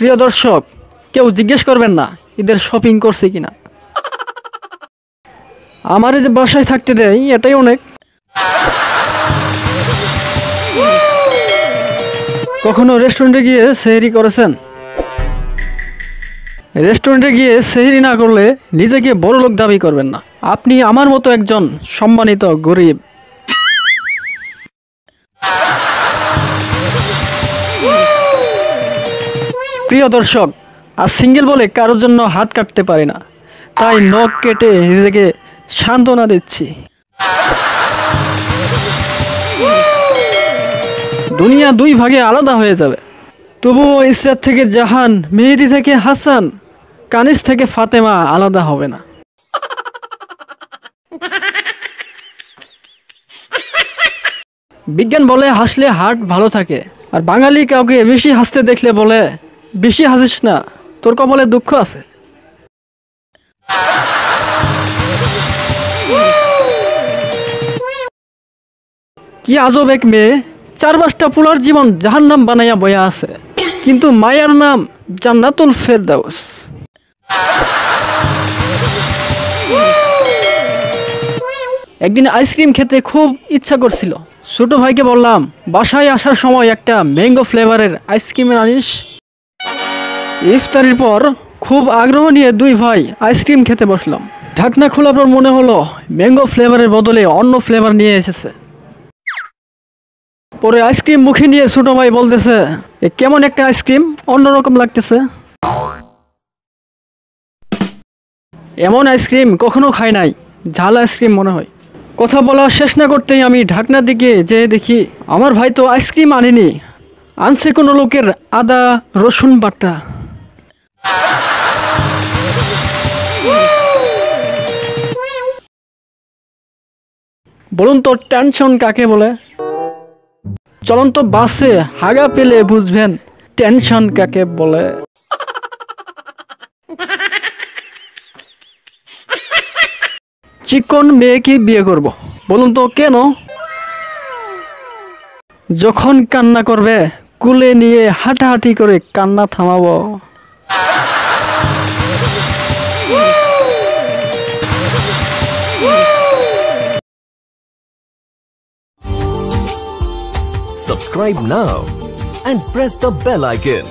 প্রিয় দর্শক, কেউ জিজ্ঞেস করবেন না ঈদের শপিং করছে কিনা। আমার এই যে বাসায় থাকতে দেয় এটাই অনেক। কখনো রেস্টুরেন্টে গিয়ে সেহরি করেছেন? রেস্টুরেন্টে গিয়ে সেহরি না করলে নিজেকে বড়লোক দাবি করবেন না। আপনি আমার মতো একজন সম্মানিত গরিব। প্রিয় দর্শক, আর সিঙ্গেল বলে কারোর জন্য হাত কাটতে পারি না, তাই নখ কেটে নিজেকে সান্ত্বনা দিচ্ছি। দুনিয়া দুই ভাগে আলাদা হয়ে যাবে, তবুও ইসরাত থেকে জাহান, মেহেদি থেকে হাসান, কানিস থেকে ফাতেমা আলাদা হবে না। বিজ্ঞান বলে হাসলে হার্ট ভালো থাকে, আর বাঙালি কাউকে বেশি হাসতে দেখলে বলে বেশি হাসিস না, তোর কপালে দুঃখ আছে। কি আজব এক মেয়ে, 4-5টা পোলার জীবন জাহান্নাম বানাইয়া বয়া আছে, কিন্তু মায়ার নাম জান্নাতুল ফেরদাউস। একদিন আইসক্রিম খেতে খুব ইচ্ছা করছিল। ছোট ভাইকে বললাম, বাসায় আসার সময় একটা ম্যাঙ্গো ফ্লেভারের আইসক্রিম আনিস। ইফতারির পর খুব আগ্রহ নিয়ে দুই ভাই আইসক্রিম খেতে বসলাম। ঢাকনা খোলার পর মনে হলো ম্যাঙ্গো ফ্লেভারের বদলে অন্য ফ্লেভার নিয়ে এসেছে। পরে আইসক্রিম মুখে নিয়ে ছোট ভাই বলতেছে, এ কেমন একটা আইসক্রিম, অন্যরকম লাগতেছে। এমন আইসক্রিম কখনো খাই নাই, ঝাল আইসক্রিম মনে হয়। কথা বলা শেষ না করতেই আমি ঢাকনার দিকে যেয়ে দেখি আমার ভাই তো আইসক্রিম আনেনি, আনছে কোনো লোকের আদা রসুন বাটা। বলুন তো টেনশন কাকে বলে? চলন্ত বাসে হাগা পেলে বুঝবেন টেনশন কাকে বলে। চিকন মেয়েকে বিয়ে করব, বলুন তো কেন? যখন কান্না করবে কুলে নিয়ে হাঁটাহাঁটি করে কান্না থামাবো। Subscribe now and press the bell icon.